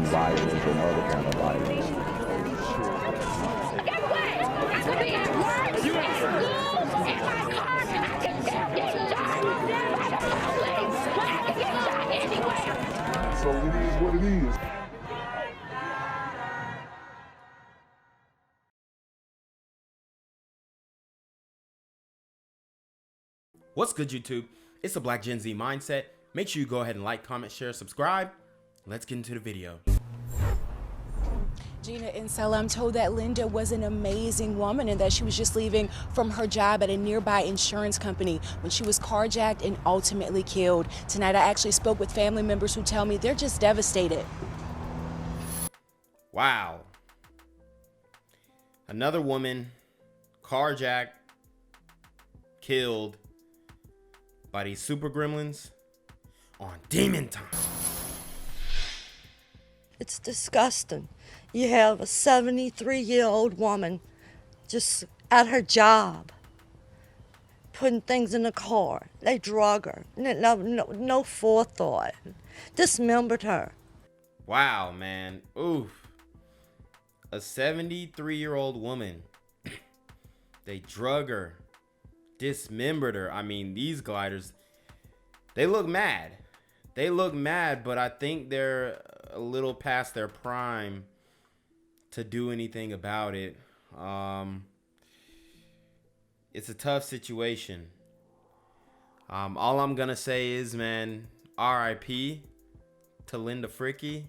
violence and other kind of violence. Get away! I could be at work, at school, in my car, I can still get shot by the police, but I can get shot anywhere. So it is what it is. What's good, YouTube? It's the Black Gen Z Mindset. Make sure you go ahead and like, comment, share, subscribe. Let's get into the video. Gina and Sella, I'm told that Linda was an amazing woman and that she was just leaving from her job at a nearby insurance company when she was carjacked and ultimately killed. Tonight, I actually spoke with family members who tell me they're just devastated. Wow. Another woman carjacked, killed by these super gremlins on demon time. It's disgusting. You have a 73-year-old woman just at her job, putting things in the car. They drug her. No forethought. Dismembered her. Wow, man. Oof. A 73-year-old woman. They drug her. Dismembered her. I mean, these gliders, they look mad. They look mad, but I think they're a little past their prime to do anything about it. It's a tough situation. All I'm gonna say is, man, RIP to Linda Frickey.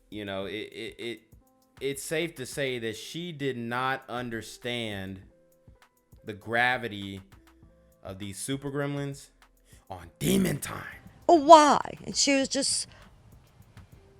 You know, it's safe to say that she did not understand the gravity of these super gremlins on demon time. Why? And she was just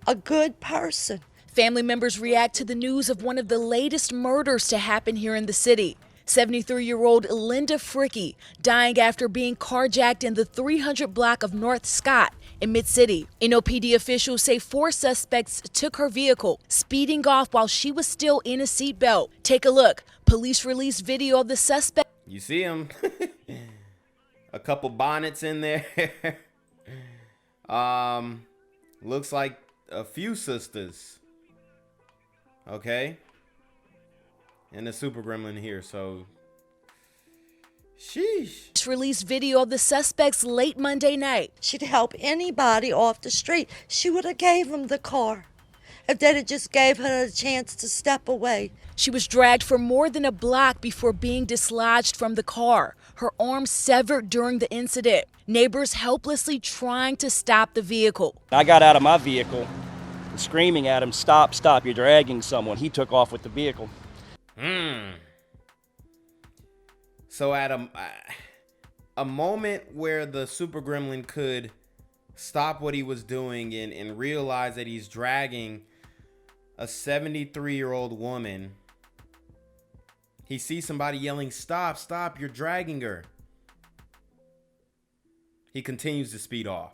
a good person. Family members react to the news of one of the latest murders to happen here in the city. 73-year-old Linda Frickey dying after being carjacked in the 300 block of North Scott in Mid-City. NOPD officials say 4 suspects took her vehicle, speeding off while she was still in a seatbelt. Take a look. Police released video of the suspect. You see him? A couple bonnets in there. Looks like a few sisters. Okay. And the super gremlin here, so sheesh. Released video of the suspects late Monday night. She'd help anybody off the street. She would have gave them the car if they'd have just gave her a chance to step away. She was dragged for more than a block before being dislodged from the car. Her arm severed during the incident. Neighbors helplessly trying to stop the vehicle. I got out of my vehicle screaming at him, "Stop, stop, you're dragging someone." He took off with the vehicle. So at a moment where the super gremlin could stop what he was doing and realize that he's dragging a 73-year-old woman, he sees somebody yelling, "Stop, stop, you're dragging her." He continues to speed off.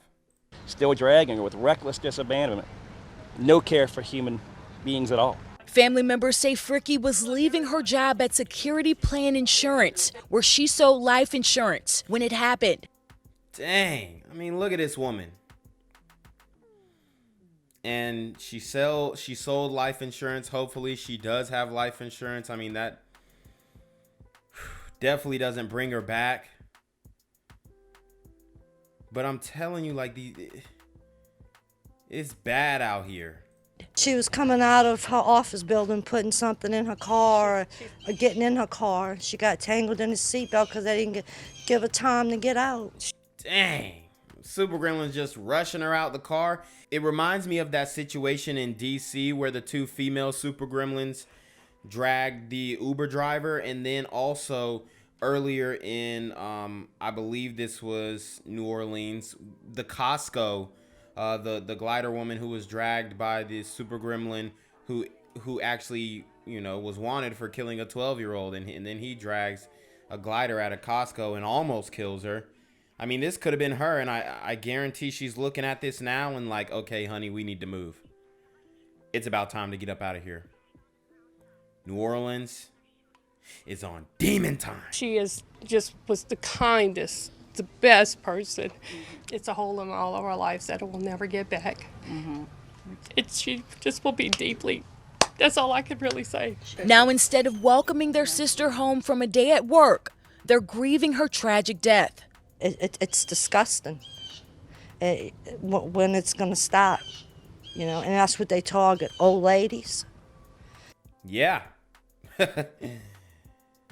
Still dragging her with reckless disabandonment. No care for human beings at all. Family members say Frickey was leaving her job at Security Plan Insurance, where she sold life insurance when it happened. Dang. I mean, look at this woman. And she sold life insurance. Hopefully she does have life insurance. I mean, that definitely doesn't bring her back. But I'm telling you, like, it's bad out here. She was coming out of her office building, putting something in her car or getting in her car. She got tangled in the seatbelt because they didn't give her time to get out. Dang. Super Gremlin's just rushing her out the car. It reminds me of that situation in DC where the 2 female Super Gremlins dragged the Uber driver, and then also earlier in I believe this was New Orleans, the Costco, the glider woman who was dragged by the super gremlin who actually, you know, was wanted for killing a 12-year-old, and then he drags a glider out of Costco and almost kills her. I mean, this could have been her, and I guarantee she's looking at this now and like, okay, honey, we need to move. It's about time to get up out of here. New Orleans is on demon time. She was the kindest, the best person. It's a hole in all of our lives that we'll never get back. She just will be deeply, that's all I could really say. Now, instead of welcoming their sister home from a day at work, they're grieving her tragic death. It's disgusting when it's going to stop, you know, and that's what they target, old ladies. Yeah.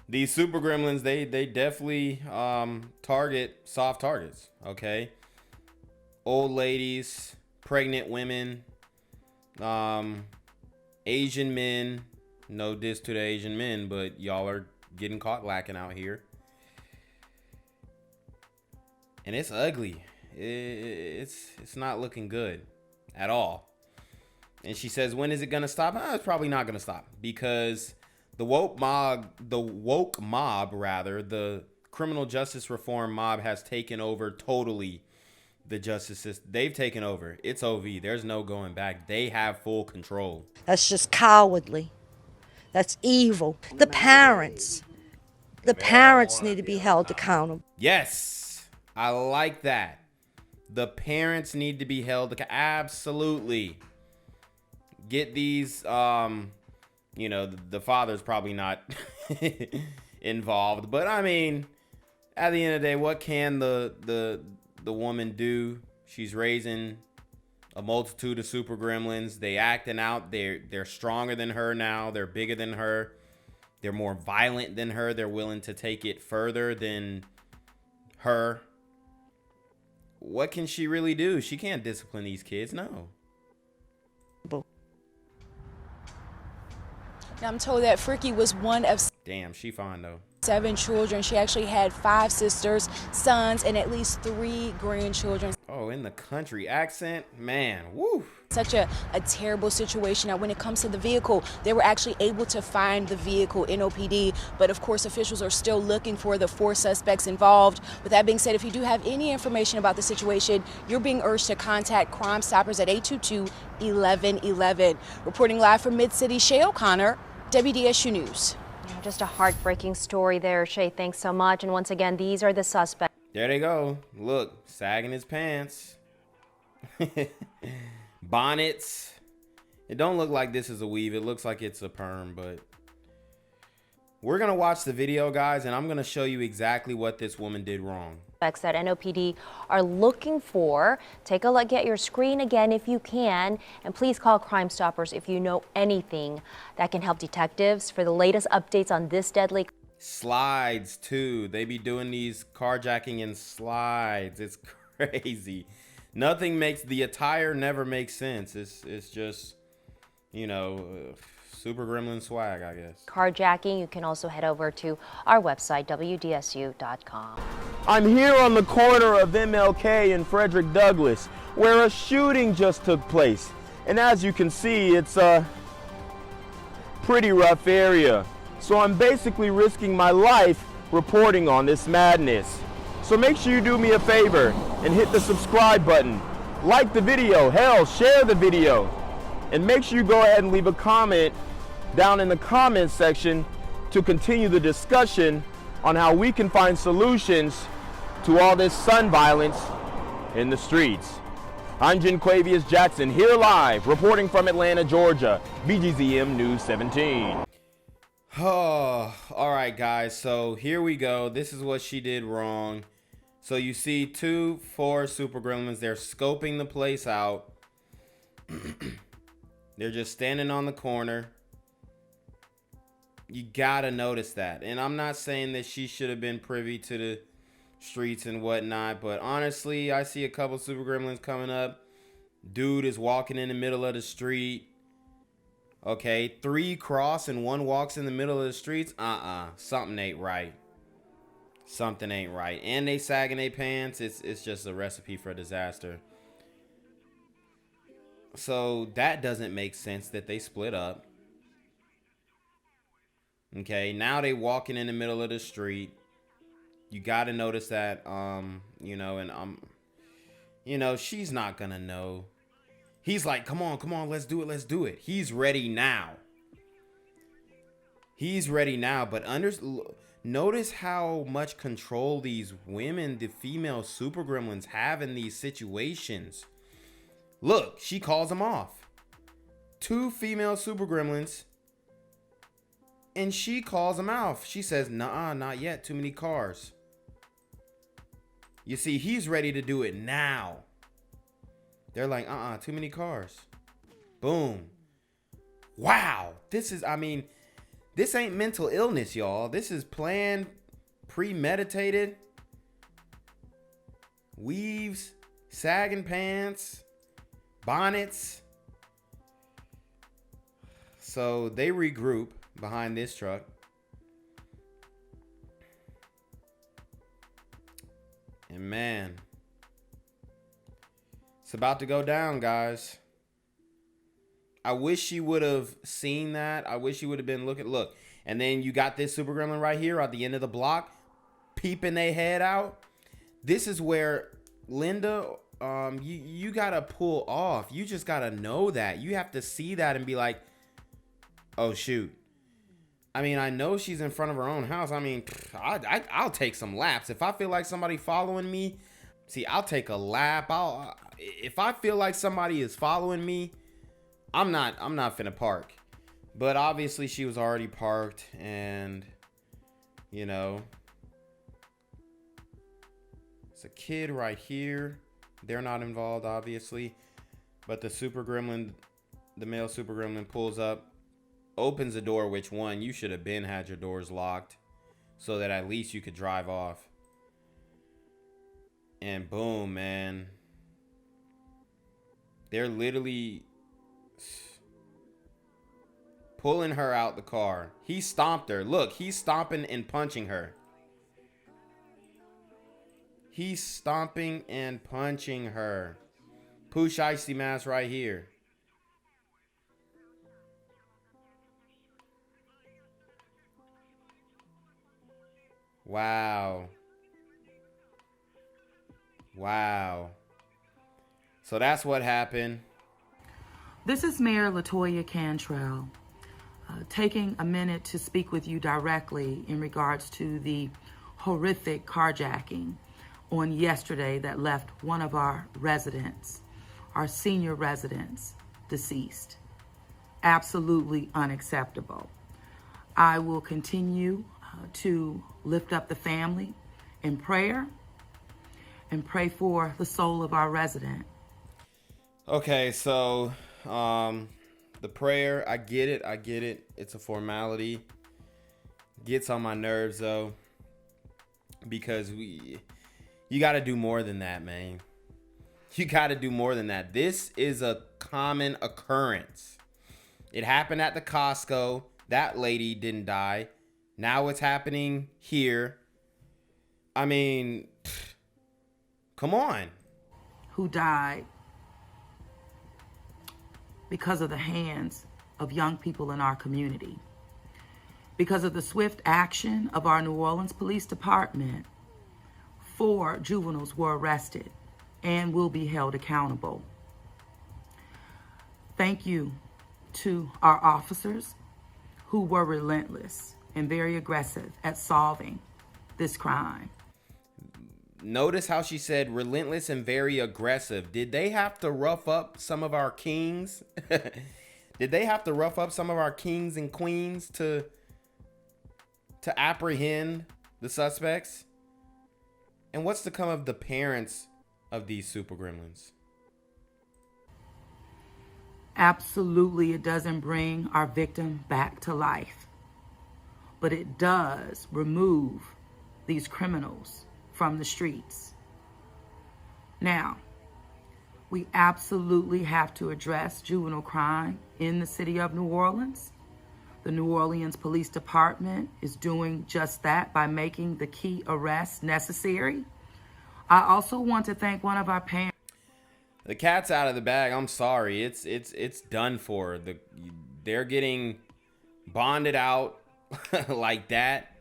These super gremlins, they definitely target soft targets, okay? Old ladies, pregnant women, Asian men. No diss to the Asian men, but y'all are getting caught lacking out here. And it's ugly. It's not looking good at all. And she says, when is it gonna stop? It's probably not gonna stop, because the woke mob, the criminal justice reform mob has taken over totally the justice system. They've taken over. It's OV. There's no going back. They have full control. That's just cowardly. That's evil. The parents need to be held accountable. Yes, I like that. The parents need to be held accountable. Absolutely. Get these, you know, the father's probably not involved, but I mean, at the end of the day, what can the woman do? She's raising a multitude of super gremlins. They acting out. They're stronger than her now. They're bigger than her. They're more violent than her. They're willing to take it further than her. What can she really do? She can't discipline these kids. No. Now, I'm told that Frickey was one of Damn, she fine though. 7 children. She actually had 5 sisters, sons, and at least 3 grandchildren. Oh, in the country accent, man, woo. Such a terrible situation. Now, when it comes to the vehicle, they were actually able to find the vehicle in OPD, but of course, officials are still looking for the 4 suspects involved. With that being said, if you do have any information about the situation, you're being urged to contact Crime Stoppers at 822-1111. Reporting live from Mid-City, Shay O'Connor, WDSU News. Just a heartbreaking story there, Shay. Thanks so much. And once again, these are the suspects. There they go. Look, sagging his pants. Bonnets. It don't look like this is a weave. It looks like it's a perm, but we're going to watch the video, guys, and I'm going to show you exactly what this woman did wrong. That NOPD are looking for. Take a look at your screen again if you can, and please call Crime Stoppers if you know anything that can help detectives for the latest updates on this deadly. Slides too. They be doing these carjacking in slides. It's crazy. Nothing makes the attire never makes sense. It's just, you know, super gremlin swag, I guess. Carjacking. You can also head over to our website, WDSU.com. I'm here on the corner of MLK and Frederick Douglass, where a shooting just took place. And as you can see, it's a pretty rough area. So I'm basically risking my life reporting on this madness. So make sure you do me a favor and hit the subscribe button. Like the video, hell, share the video. And make sure you go ahead and leave a comment down in the comments section to continue the discussion on how we can find solutions to all this son violence in the streets. I'm Jenquavius Jackson, here live, reporting from Atlanta, Georgia, BGZM News 17. Oh, all right, guys. So here we go. This is what she did wrong. So you see 4 super gremlins. They're scoping the place out. They're just standing on the corner. You gotta notice that. And I'm not saying that she should have been privy to the streets and whatnot, but honestly, I see a couple super gremlins coming up. Dude is walking in the middle of the street. Okay, 3 cross and 1 walks in the middle of the streets. Something ain't right. Something ain't right. And they sagging their pants. It's just a recipe for disaster. So that doesn't make sense that they split up. Okay, now they walking in the middle of the street. You got to notice that, you know, and you know, she's not gonna know. He's like, come on, let's do it. He's ready now. But Notice how much control these women, the female super gremlins, have in these situations. Look, she calls them off. 2 female super gremlins, and she calls them off. She says, "Nah, not yet. Too many cars." You see, he's ready to do it now. They're like, too many cars. Boom. Wow. This ain't mental illness, y'all. This is planned, premeditated. Weaves, sagging pants, bonnets. So they regroup behind this truck. And man, it's about to go down, guys. I wish she would have seen that. I wish she would have been looking. Look, and then you got this super gremlin right here at the end of the block, peeping their head out. This is where Linda, you gotta pull off. You just gotta know that. You have to see that and be like, oh shoot. I mean, I know she's in front of her own house. I mean, I'll take some laps. If I feel like somebody following me, I'll take a lap. If I feel like somebody is following me, I'm not finna park. But obviously she was already parked, and you know, it's a kid right here. They're not involved, obviously. But the super gremlin, the male super gremlin, pulls up, opens the door, which one, you should have had your doors locked so that at least you could drive off. And boom, man. They're literally pulling her out the car. He stomped her. Look, he's stomping and punching her. He's stomping and punching her. Poosh Icy Mask right here. Wow. Wow. So that's what happened. This is Mayor Latoya Cantrell, taking a minute to speak with you directly in regards to the horrific carjacking on yesterday that left one of our residents, our senior residents, deceased. Absolutely unacceptable. I will continue to lift up the family in prayer and pray for the soul of our resident. Okay, so the prayer, I get it. It's a formality. Gets on my nerves though, because you got to do more than that, man. You got to do more than that. This is a common occurrence. It happened at the Costco. That lady didn't die. Now it's happening here. I mean, come on. Who died because of the hands of young people in our community. Because of the swift action of our New Orleans Police Department, 4 juveniles were arrested and will be held accountable. Thank you to our officers who were relentless and very aggressive at solving this crime. Notice how she said relentless and very aggressive. Did they have to rough up some of our kings? Did they have to rough up some of our kings and queens to apprehend the suspects? And what's to come of the parents of these super gremlins? Absolutely, it doesn't bring our victim back to life, but it does remove these criminals from the streets. Now, we absolutely have to address juvenile crime in the city of New Orleans. The New Orleans Police Department is doing just that by making the key arrests necessary. I also want to thank one of our parents. The cat's out of the bag. I'm sorry. It's done for. They're getting bonded out like that.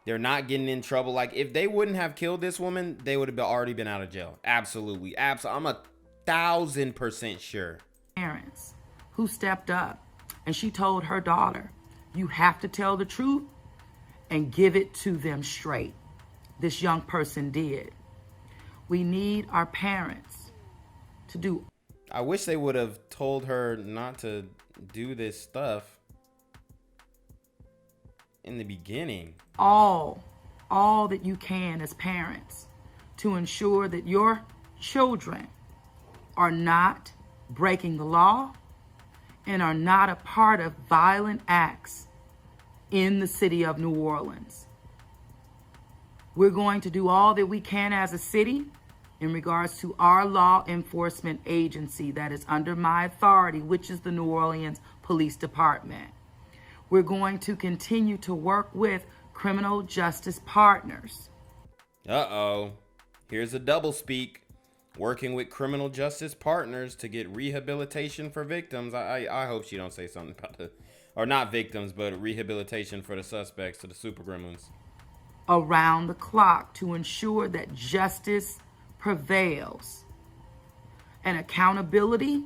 They're not getting in trouble. Like, if they wouldn't have killed this woman, they would have already been out of jail. Absolutely. I'm 1,000% sure. Parents who stepped up, and she told her daughter, you have to tell the truth and give it to them straight. This young person did. We need our parents to do. I wish they would have told her not to do this stuff in the beginning. All that you can as parents to ensure that your children are not breaking the law and are not a part of violent acts in the city of New Orleans. We're going to do all that we can as a city in regards to our law enforcement agency that is under my authority, which is the New Orleans Police Department. We're going to continue to work with criminal justice partners. Uh-oh. Here's a double speak. Working with criminal justice partners to get rehabilitation for victims. I hope she don't say something about the, or not victims, but rehabilitation for the suspects, to the super gremlins. Around the clock to ensure that justice prevails. And accountability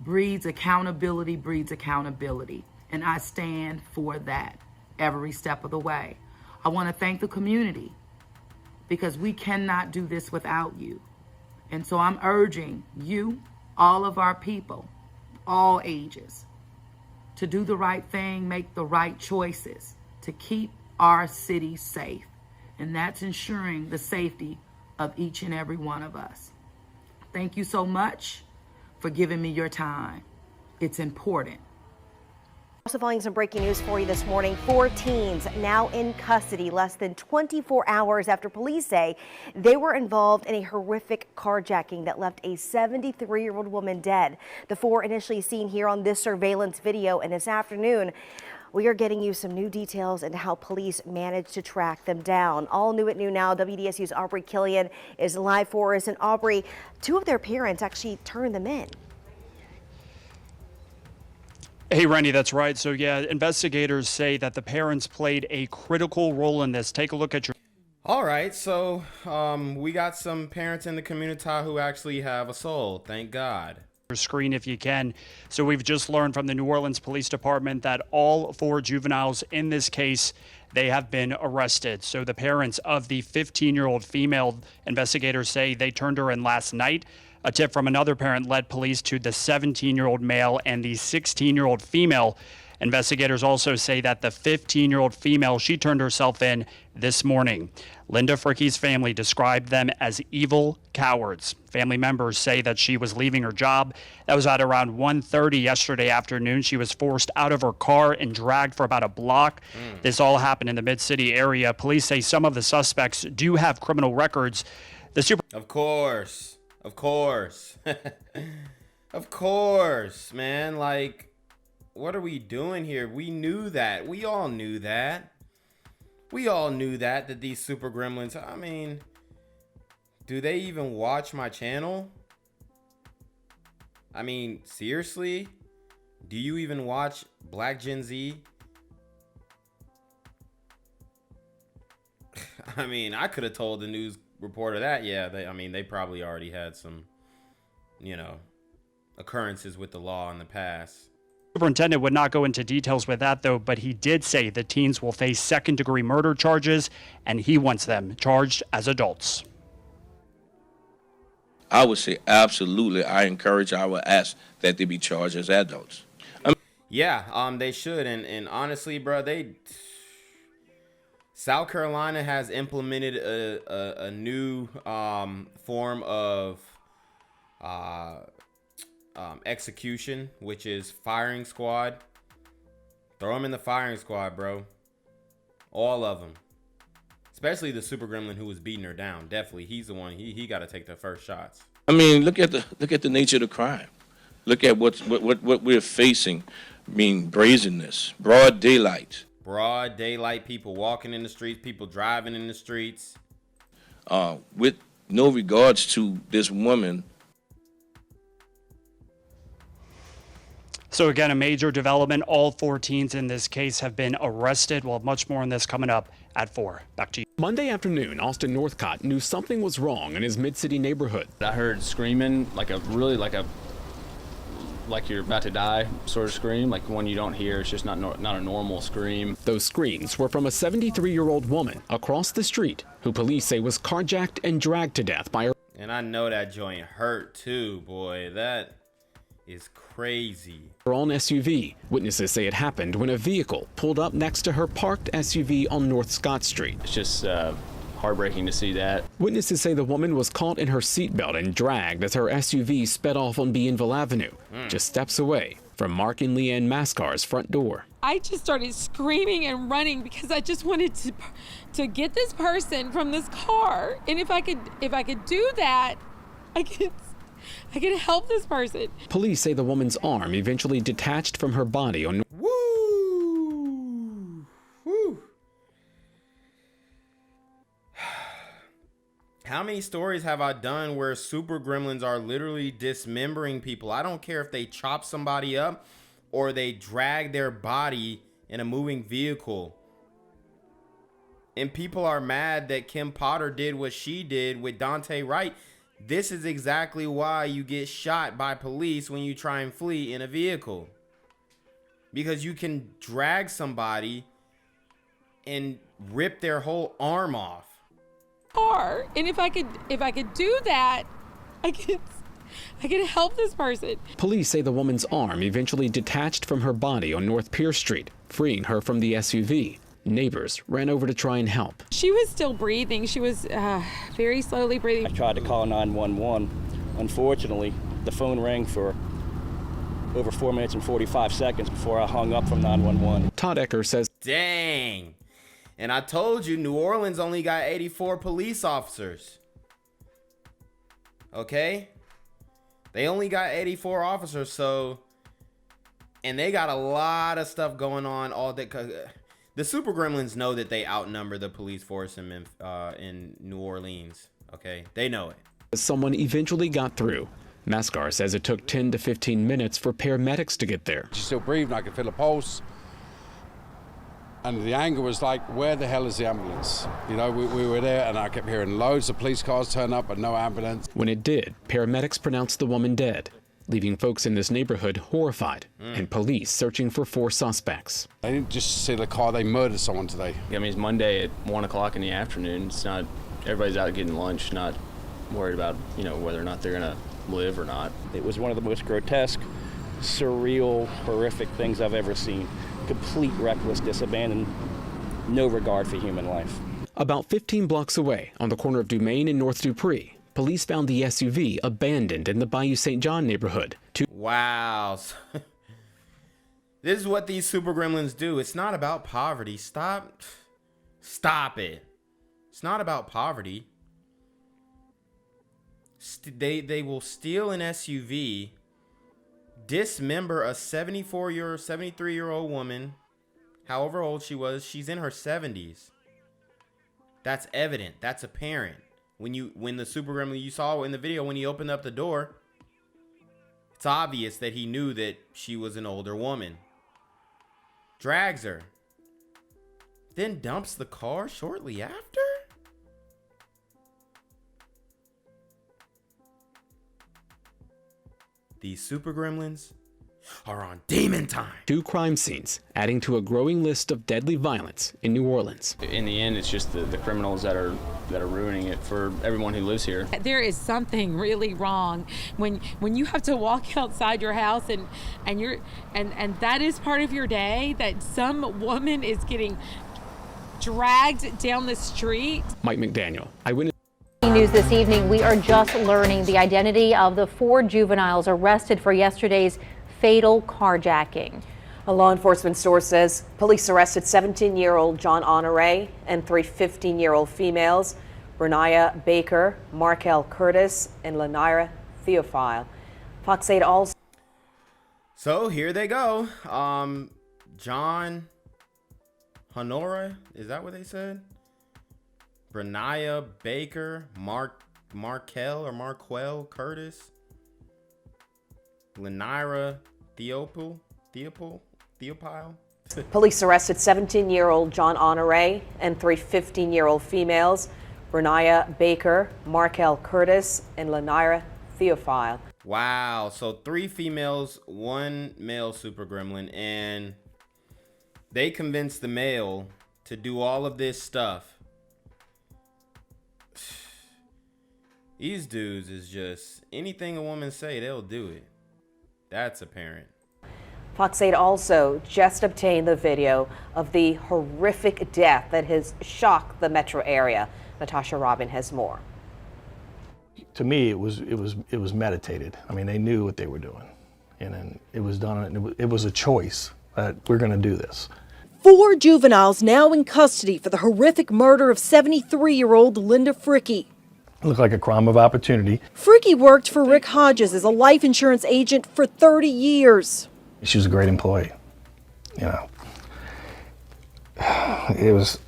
breeds accountability, breeds accountability. And I stand for that every step of the way. I want to thank the community because we cannot do this without you. And so I'm urging you, all of our people, all ages, to do the right thing, make the right choices to keep our city safe. And that's ensuring the safety of each and every one of us. Thank you so much for giving me your time. It's important. Also following some breaking news for you this morning. 4 teens now in custody less than 24 hours after police say they were involved in a horrific carjacking that left a 73-year-old woman dead. The 4 initially seen here on this surveillance video, and this afternoon we are getting you some new details into how police managed to track them down. All new at noon now, WDSU's Aubrey Killian is live for us. And Aubrey, 2 of their parents actually turned them in. Hey, Randy, that's right. So, yeah, investigators say that the parents played a critical role in this. Take a look at your... All right, so we got some parents in the community who actually have a soul. Thank God. Screen if you can. So we've just learned from the New Orleans Police Department that all 4 juveniles in this case, they have been arrested. So the parents of the 15-year-old female, investigators say they turned her in last night. A tip from another parent led police to the 17-year-old male and the 16-year-old female. Investigators also say that the 15-year-old female, she turned herself in this morning. Linda Frickey's family described them as evil cowards. Family members say that she was leaving her job. That was at around 1:30 yesterday afternoon. She was forced out of her car and dragged for about a block. This all happened in the Mid-City area. Police say some of the suspects do have criminal records. Of course. Of course, man. Like, what are we doing here? We knew that. We all knew that. That these super gremlins, I mean, do they even watch my channel? I mean, seriously? Do you even watch Black Gen Z? I mean, I could have told the news reporter that. Yeah, they probably already had some, occurrences with the law in the past. Superintendent would not go into details with that, though, but he did say the teens will face second-degree murder charges, and he wants them charged as adults. I would say absolutely. I would ask that they be charged as adults. Yeah, they should. And honestly, bro, South Carolina has implemented a new form of execution, which is firing squad. Throw them in the firing squad, bro. All of them. Especially the super gremlin who was beating her down. Definitely, he's the one. He got to take the first shots. I mean, look at the nature of the crime. Look at what we're facing. I mean, brazenness, broad daylight. Broad daylight, people walking in the streets, people driving in the streets. With no regards to this woman. So again, a major development. All 4 teens in this case have been arrested. We'll have much more on this coming up at 4. Back to you. Monday afternoon, Austin Northcott knew something was wrong in his Mid-City neighborhood. I heard screaming, like a like you're about to die sort of scream, like one you don't hear. It's just not a normal scream. Those screams were from a 73-year-old woman across the street who police say was carjacked and dragged to death by her. And I know that joint hurt too, boy. That is crazy. Her own SUV. Witnesses say it happened when a vehicle pulled up next to her parked SUV on North Scott Street. It's just heartbreaking to see that. Witnesses say the woman was caught in her seatbelt and dragged as her SUV sped off on Bienville Avenue, just steps away from Mark and Leanne Mascar's front door. I just started screaming and running because I just wanted to get this person from this car. And if I could do that, I could help this person. Police say the woman's arm eventually detached from her body on. Woo! Woo! How many stories have I done where super gremlins are literally dismembering people? I don't care if they chop somebody up or they drag their body in a moving vehicle. And people are mad that Kim Potter did what she did with Dante Wright. This is exactly why you get shot by police when you try and flee in a vehicle. Because you can drag somebody and rip their whole arm off. And if I could do that, I could help this person. Police say the woman's arm eventually detached from her body on North Pierce Street, freeing her from the SUV. Neighbors ran over to try and help. She was still breathing. She was very slowly breathing. I tried to call 911. Unfortunately, the phone rang for over 4 minutes and 45 seconds before I hung up from 911. Todd Ecker says, dang. And I told you, New Orleans only got 84 police officers. Okay? They only got 84 officers, so... And they got a lot of stuff going on all day. The super gremlins know that they outnumber the police force in New Orleans. Okay? They know it. Someone eventually got through. Mascar says it took 10 to 15 minutes for paramedics to get there. She's still breathing. I could feel a pulse. And the anger was like, where the hell is the ambulance? You know, we were there and I kept hearing loads of police cars turn up but no ambulance. When it did, paramedics pronounced the woman dead, leaving folks in this neighborhood horrified and police searching for 4 suspects. They didn't just see the car, they murdered someone today. I mean, it's Monday at 1 o'clock in the afternoon. It's not, everybody's out getting lunch, not worried about, you know, whether or not they're going to live or not. It was one of the most grotesque, surreal, horrific things I've ever seen. Complete recklessness, abandon, no regard for human life. About 15 blocks away, on the corner of Dumaine and North Dupree, police found the SUV abandoned in the Bayou St. John neighborhood. Wow. This is what these super gremlins do. It's not about poverty. Stop it. It's not about poverty. They will steal an SUV, dismember a 73-year-old woman, however old she was. She's in her 70s. That's evident. That's apparent. When the super gremlin you saw in the video, when he opened up the door, it's obvious that he knew that she was an older woman. Drags her, then dumps the car shortly after. These super gremlins are on demon time. 2 crime scenes, adding to a growing list of deadly violence in New Orleans. In the end, it's just the criminals that are ruining it for everyone who lives here. There is something really wrong when you have to walk outside your house and that is part of your day, that some woman is getting dragged down the street. Mike McDaniel, Eyewitness News this evening, we are just learning the identity of the 4 juveniles arrested for yesterday's fatal carjacking. A law enforcement source says police arrested 17-year-old John Honore and 3 15-year-old females, Renaya Baker, Markel Curtis, and Lanira Theophile. Fox 8 also. So here they go. John Honore, is that what they said? Renaya Baker, Marquel Curtis, Lanira Theophile. Police arrested 17-year-old John Honore and 3 15-year-old females, Renaya Baker, Markel Curtis, and Lanira Theophile. Wow, so 3 females, 1 male super gremlin, and they convinced the male to do all of this stuff. These dudes is just, anything a woman say, they'll do it. That's apparent. Fox 8 also just obtained the video of the horrific death that has shocked the metro area. Natasha Robin has more. To me, it was meditated. I mean, they knew what they were doing, and then it was done. And it was a choice that we're going to do this. 4 juveniles now in custody for the horrific murder of 73-year-old Linda Frickey. It looked like a crime of opportunity. Frickey worked for Rick Hodges as a life insurance agent for 30 years. She was a great employee. You know, it was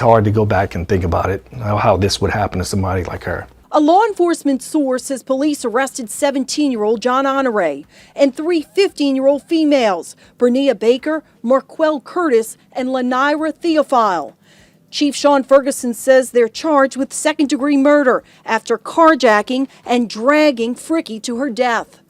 hard to go back and think about it, how this would happen to somebody like her. A law enforcement source says police arrested 17-year-old John Honore and 3 15-year-old females, Bernia Baker, Marquel Curtis, and Lanira Theophile. Chief Sean Ferguson says they're charged with second-degree murder after carjacking and dragging Frickey to her death.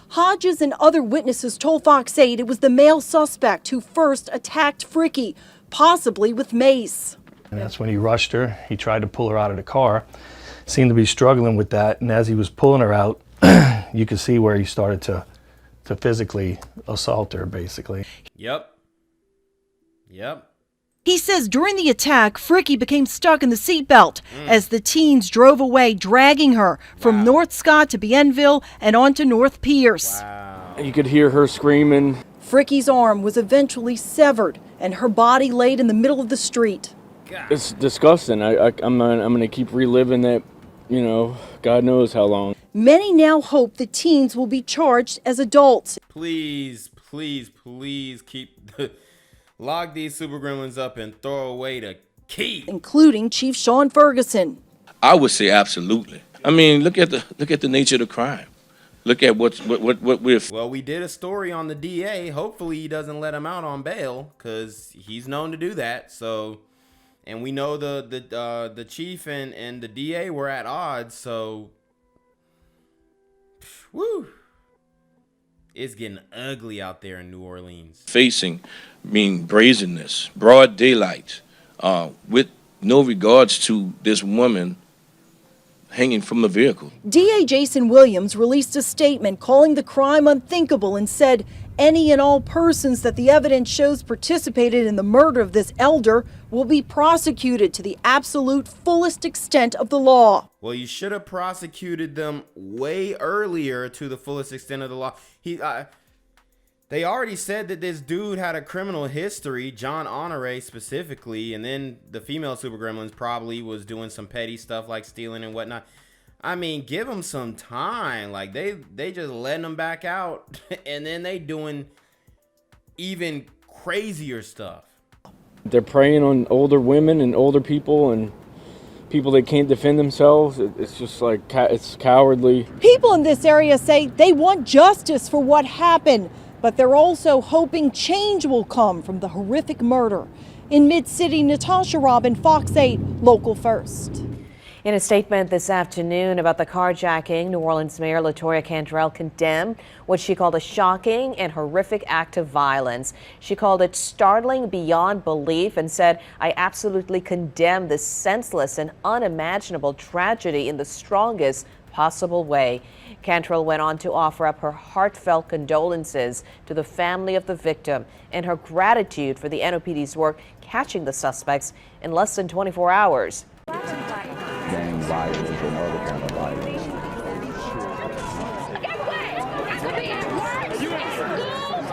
Hodges and other witnesses told Fox 8 it was the male suspect who first attacked Frickey, possibly with mace. And that's when he rushed her. He tried to pull her out of the car. Seemed to be struggling with that, and as he was pulling her out, you could see where he started to physically assault her, basically. Yep. He says during the attack, Frickey became stuck in the seatbelt as the teens drove away, dragging her from North Scott to Bienville and onto North Pierce. You could hear her screaming. Frickey's arm was eventually severed, and her body laid in the middle of the street. It's disgusting. I'm gonna keep reliving that, you know, God knows how long. Many now hope the teens will be charged as adults. Please lock these super gremlins up and throw away the key. Including Chief Sean Ferguson. I would say absolutely. I mean, look at the nature of the crime. Look at what we're. Well, we did a story on the DA. Hopefully, he doesn't let him out on bail, because he's known to do that. So, and we know the chief and the DA were at odds. So, woo. It's getting ugly out there in New Orleans. Facing, brazenness, broad daylight, with no regards to this woman hanging from the vehicle. DA Jason Williams released a statement calling the crime unthinkable and said any and all persons that the evidence shows participated in the murder of this elder will be prosecuted to the absolute fullest extent of the law. Well, you should have prosecuted them way earlier to the fullest extent of the law. They already said that this dude had a criminal history, John Honore specifically, and then the female super gremlins probably was doing some petty stuff like stealing and whatnot. I mean, give them some time. Like, they just letting them back out, and then they doing even crazier stuff. They're preying on older women and older people and people that can't defend themselves. It's just like, it's cowardly. People in this area say they want justice for what happened, but they're also hoping change will come from the horrific murder. In Mid-City, Natasha Robin, Fox 8, Local First. In a statement this afternoon about the carjacking, New Orleans Mayor LaToya Cantrell condemned what she called a shocking and horrific act of violence. She called it startling beyond belief and said, "I absolutely condemn this senseless and unimaginable tragedy in the strongest possible way." Cantrell went on to offer up her heartfelt condolences to the family of the victim and her gratitude for the NOPD's work catching the suspects in less than 24 hours. Gang violence and other kind of violence. Guess what? I could be at work, at school,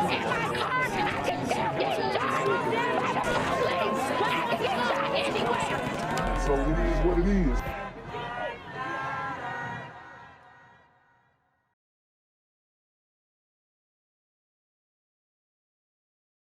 in my car, and I can still get shot by the police. I can get shot anywhere. So it is what it is.